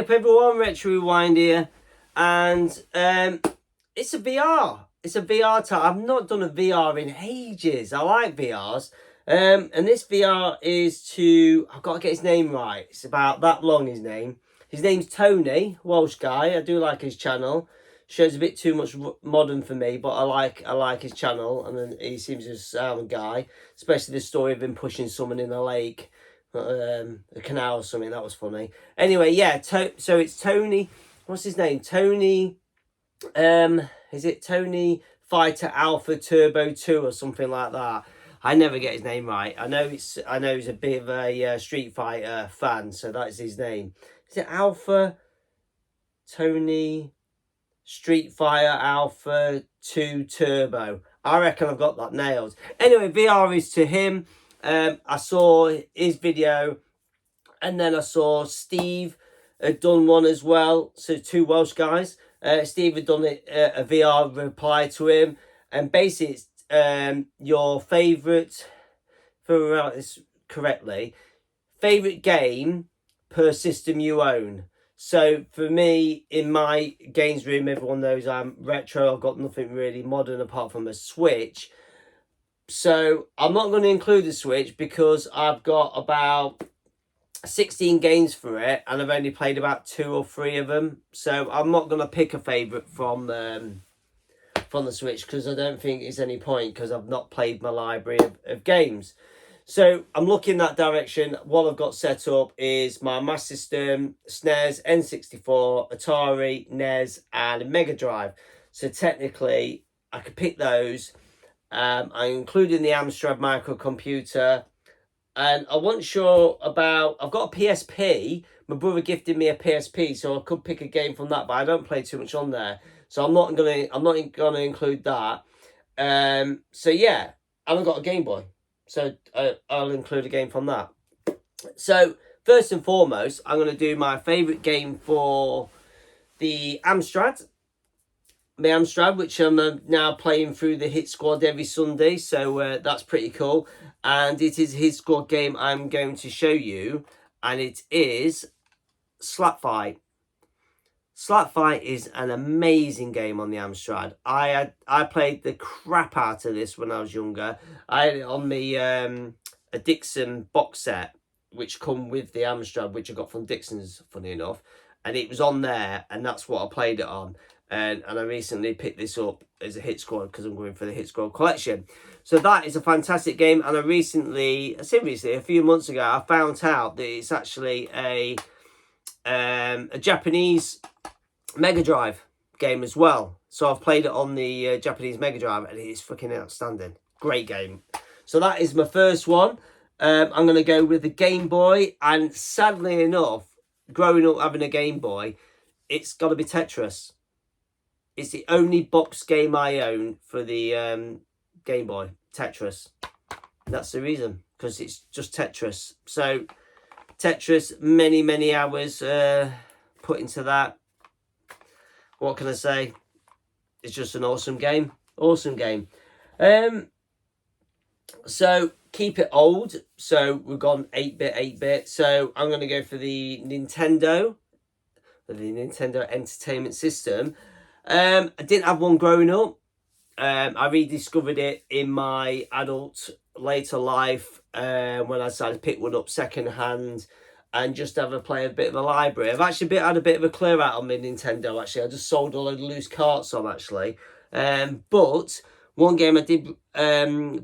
up everyone, Retro Rewind here, and it's a VR. It's a VR time. I've not done a VR in ages. I like VRs. And this VR is to, I've got to get his name right. It's about that long, his name. His name's Tony, Welsh guy. I do like his channel. Shows a bit too much modern for me, but I like his channel, and then he seems a sound guy, especially the story of him pushing someone in a lake. A canal or something, that was funny. Anyway, yeah, so it's Tony, what's his name? Tony, is it Tony Fighter Alpha Turbo 2 or something like that? I never get his name right. I know he's a bit of a Street Fighter fan, so that is his name. Is it Alpha Tony Street Fighter Alpha 2 Turbo? I reckon I've got that nailed. Anyway, VR is to him. I saw his video, and then I saw Steve had done one as well. So two Welsh guys. Steve had done a VR reply to him, and basically it's your favourite, if I remember this correctly, favourite game per system you own. So for me, in my games room, everyone knows I'm retro. I've got nothing really modern apart from a Switch. So I'm not going to include the Switch because I've got about 16 games for it, and I've only played about 2 or 3 of them. So I'm not going to pick a favourite from the Switch because I don't think it's any point because I've not played my library of games. So I'm looking that direction. What I've got set up is my Master System, SNES, N64, Atari, NES, and Mega Drive. So technically, I could pick those. I included the Amstrad microcomputer, and I wasn't sure about. I've got a PSP. My brother gifted me a PSP, so I could pick a game from that, but I don't play too much on there, so I'm not gonna include that. So yeah, and I've got a Game Boy, so I'll include a game from that. So first and foremost, I'm gonna do my favourite game for the Amstrad. My Amstrad, which I'm now playing through the Hit Squad every Sunday, so that's pretty cool. And it is Hit Squad game I'm going to show you, and it is Slap Fight. Slap Fight is an amazing game on the Amstrad. I played the crap out of this when I was younger. I had it on the a Dixon box set, which come with the Amstrad, which I got from Dixon's, funny enough, and it was on there, and that's what I played it on. And I recently picked this up as a Hit Squad because I'm going for the Hit Squad collection. So that is a fantastic game. And a few months ago, I found out that it's actually a Japanese Mega Drive game as well. So I've played it on the Japanese Mega Drive, and it is fucking outstanding. Great game. So that is my first one. I'm going to go with the Game Boy. And sadly enough, growing up having a Game Boy, it's got to be Tetris. It's the only box game I own for the Game Boy, Tetris. That's the reason, because it's just Tetris. So Tetris, many hours put into that. What can I say? It's just an awesome game. Awesome game. So keep it old. So we've gone 8-bit. So I'm going to go for the Nintendo Entertainment System. I didn't have one growing up. I rediscovered it in my adult later life when I decided to pick one up second hand and just have a bit of a library. I've actually had a bit of a clear out on my Nintendo, actually. I just sold a load of loose carts on, actually. But one game I did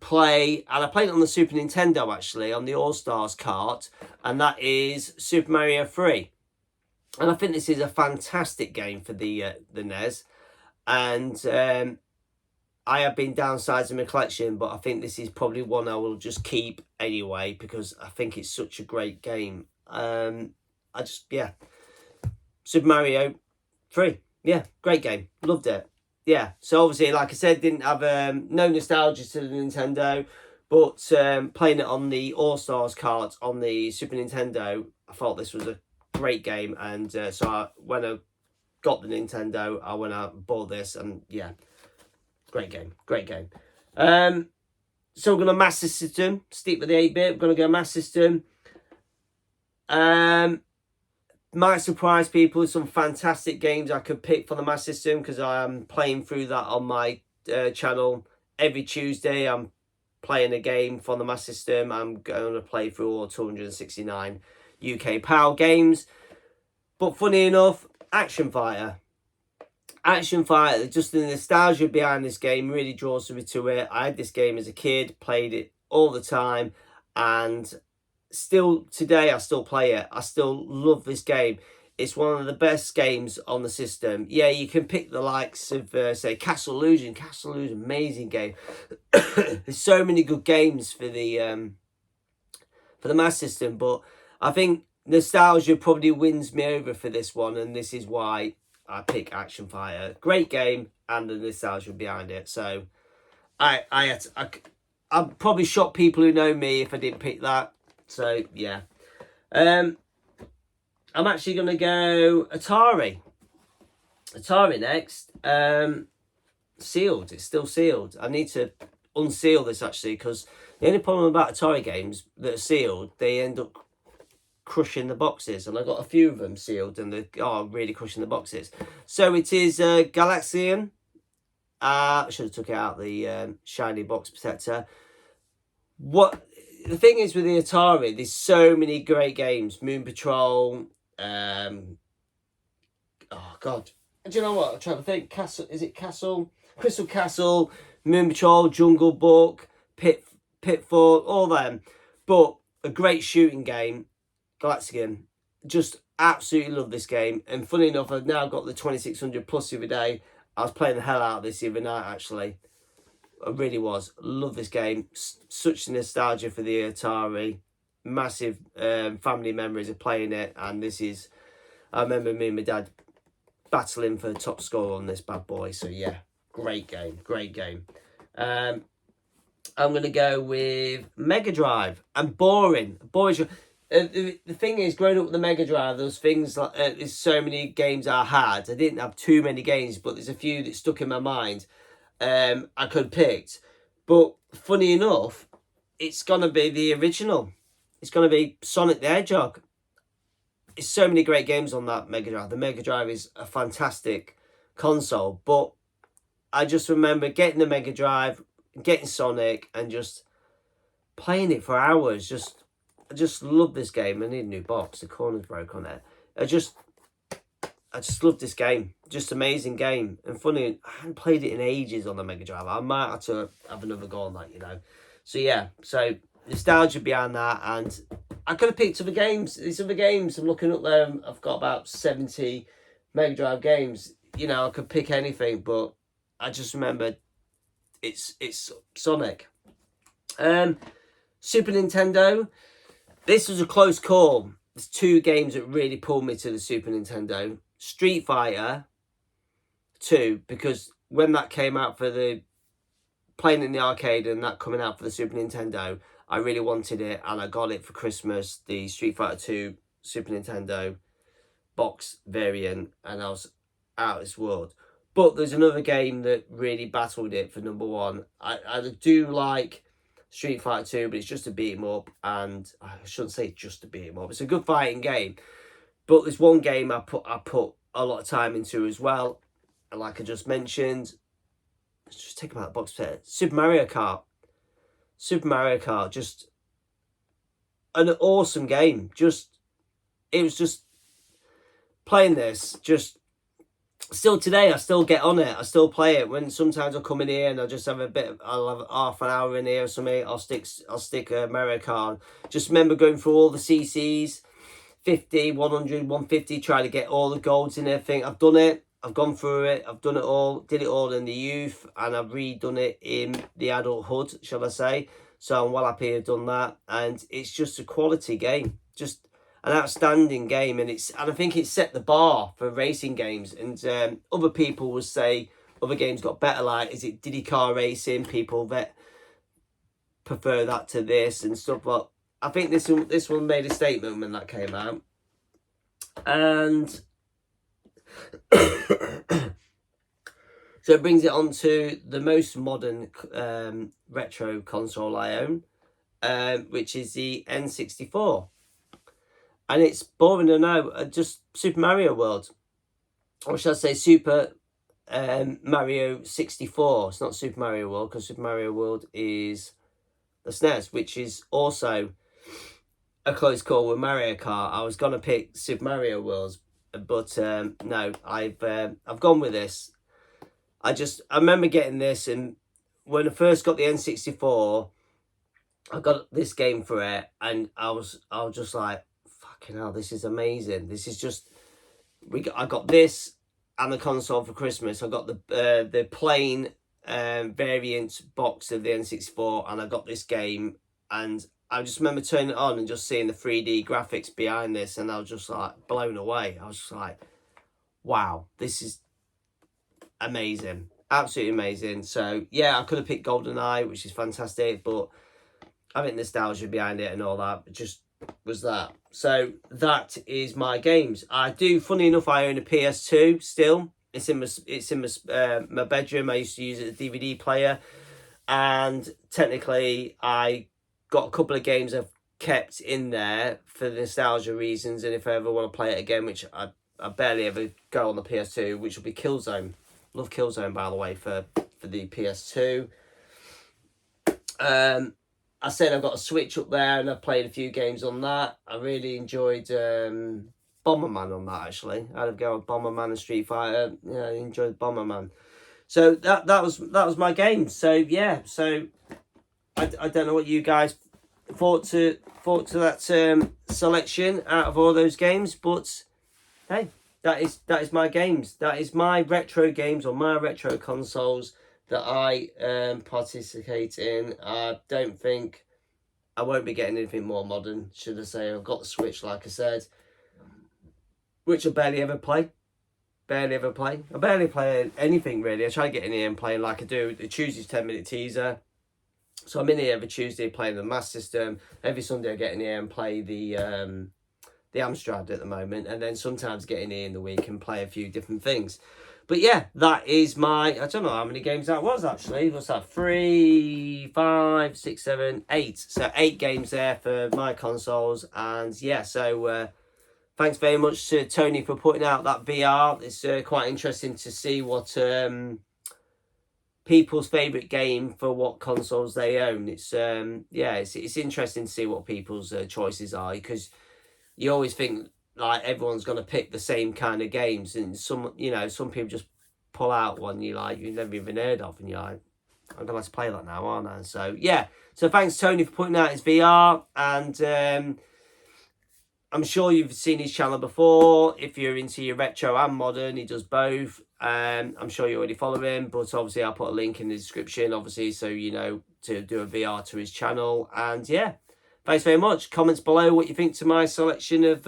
play, and I played it on the Super Nintendo, actually, on the All-Stars cart, and that is Super Mario 3. And I think this is a fantastic game for the NES. And I have been downsizing my collection, but I think this is probably one I will just keep anyway because I think it's such a great game. Super Mario 3. Yeah, great game. Loved it. Yeah, so obviously, like I said, didn't have no nostalgia to the Nintendo, but playing it on the All-Stars cart on the Super Nintendo, I thought this was a great game, and so when I got the Nintendo, I went out and bought this, and yeah, great game. So we're going to Master System, stick with the 8-bit, we're going to go Master System. might surprise people with some fantastic games I could pick for the Master System, because I am playing through that on my channel every Tuesday. I'm playing a game for the Master System. I'm going to play through all 269 UK PAL games. But funny enough, Action Fighter, just the nostalgia behind this game really draws me to it. I had this game as a kid, played it all the time, and still today I still play it. I still love this game. It's one of the best games on the system. Yeah, you can pick the likes of say Castle Illusion, amazing game. There's so many good games for the Master System, but I think nostalgia probably wins me over for this one, and this is why I pick Action Fighter. Great game, and the nostalgia behind it. So I'd probably shock people who know me if I didn't pick that. So yeah, I'm actually gonna go Atari next. Sealed. It's still sealed. I need to unseal this actually, because the only problem about Atari games that are sealed, they end up crushing the boxes, and I got a few of them sealed, and they are really crushing the boxes. So it is Galaxian. I should have took it out the shiny box protector. What the thing is with the Atari, there's so many great games. Moon Patrol. Oh God, do you know what? I'm trying to think. Crystal Castle, Moon Patrol, Jungle Book, Pitfall, all them. But a great shooting game, Galaxian. Just absolutely love this game. And funny enough, I've now got the 2600 plus the other day. I was playing the hell out of this the other night actually. I really was. Love this game. Such nostalgia for the Atari. Massive family memories of playing it. And this is, I remember me and my dad battling for the top score on this bad boy. So yeah, great game. I'm going to go with Mega Drive. And boring. The thing is, growing up with the Mega Drive, those things like there's so many games I had. I didn't have too many games, but there's a few that stuck in my mind. I could have picked, but funny enough, it's gonna be the original. It's gonna be Sonic the Hedgehog. There's so many great games on that Mega Drive. The Mega Drive is a fantastic console, but I just remember getting the Mega Drive, getting Sonic, and just playing it for hours. I just love this game. I need a new box. The corner's broke on it. I just love this game. Just amazing game. And funny, I haven't played it in ages on the Mega Drive. I might have to have another go on that, you know. So yeah, so nostalgia behind that. And I could have picked other games. These other games, I'm looking up there. I've got about 70 Mega Drive games. You know, I could pick anything, but I just remember it's Sonic. Super Nintendo. This was a close call. There's two games that really pulled me to the Super Nintendo. Street Fighter 2, because when that came out for the playing in the arcade and that coming out for the Super Nintendo, I really wanted it, and I got it for Christmas, the Street Fighter 2 Super Nintendo box variant, and I was out of this world. But there's another game that really battled it for number one. I do like Street Fighter 2, but it's just a beat 'em up, and I shouldn't say just a beat 'em up. It's a good fighting game. But there's one game I put a lot of time into as well. And like I just mentioned, let's just take them out of the box set. Super Mario Kart, just an awesome game. It was just playing this. Just still today, I still get on it. I still play it. When sometimes I'll come in here and I'll just have I'll have half an hour in here or something. I'll stick Mario Kart. Just remember going through all the CCs. 50, 100, 150, trying to get all the golds and everything. I've done it. I've gone through it. I've done it all. Did it all in the youth, and I've redone it in the adulthood, shall I say. So I'm well happy I've done that. And it's just a quality game. Just an outstanding game. And I think it set the bar for racing games. And other people will say other games got better, like, is it Diddy Car Racing? People that prefer that to this and stuff, but I think this one made a statement when that came out. And so it brings it on to the most modern retro console I own, which is the N64. And it's boring, I know. Just Super Mario World. Or should I say Super Mario 64. It's not Super Mario World, because Super Mario World is the SNES, which is also a close call with Mario Kart. I was gonna pick Super Mario World, but no, I've gone with this. I remember getting this, and when I first got the N64, I got this game for it, and I was just like, fucking hell, this is amazing. This is just I got this and the console for Christmas. I got the plain variant box of the N64, and I got this game, and I just remember turning it on and just seeing the 3D graphics behind this, and I was just like blown away. I was just like, wow, this is amazing, absolutely amazing. So yeah, I could have picked GoldenEye, which is fantastic, but I think nostalgia behind it and all that, it just was that. So that is my games. I do, funny enough, I own a PS2 still. It's in my bedroom. I used to use it as a DVD player, and technically I got a couple of games I've kept in there for the nostalgia reasons, and if I ever want to play it again, which I barely ever go on the PS2, which will be Killzone. Love Killzone, by the way, for the PS2. I said I've got a Switch up there, and I've played a few games on that. I really enjoyed Bomberman on that, actually. I had a go at Bomberman and Street Fighter. Yeah, I enjoyed Bomberman. So that was my game. So yeah, so I don't know what you guys thought to that selection out of all those games, but hey, that is my games. That is my retro games on my retro consoles that I participate in. I don't think I won't be getting anything more modern, should I say. I've got the Switch, like I said, which I barely ever play. I barely play anything, really. I try to get in here and playing like I do the Tuesday's 10-minute teaser. So I'm in here every Tuesday playing the Master System. Every Sunday I get in here and play the Amstrad at the moment. And then sometimes get in here in the week and play a few different things. But yeah, that is my, I don't know how many games that was actually. What's that? 3, 5, 6, 7, 8. So 8 games there for my consoles. And yeah, so thanks very much to Tony for putting out that VR. It's quite interesting to see what people's favourite game for what consoles they own. It's yeah, it's interesting to see what people's choices are, because you always think like everyone's going to pick the same kind of games, and some people just pull out one you've never even heard of, and you're like, I'm gonna have to play that now, aren't I? So yeah, so thanks Tony for putting out his VR, and I'm sure you've seen his channel before. If you're into your retro and modern, he does both. I'm sure you already follow him, but obviously I'll put a link in the description, obviously, so you know to do a VR to his channel. And yeah, thanks very much. Comments below what you think to my selection of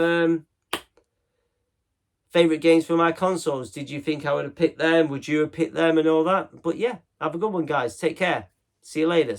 favourite games for my consoles. Did you think I would have picked them? Would you have picked them and all that? But yeah, have a good one, guys. Take care. See you later.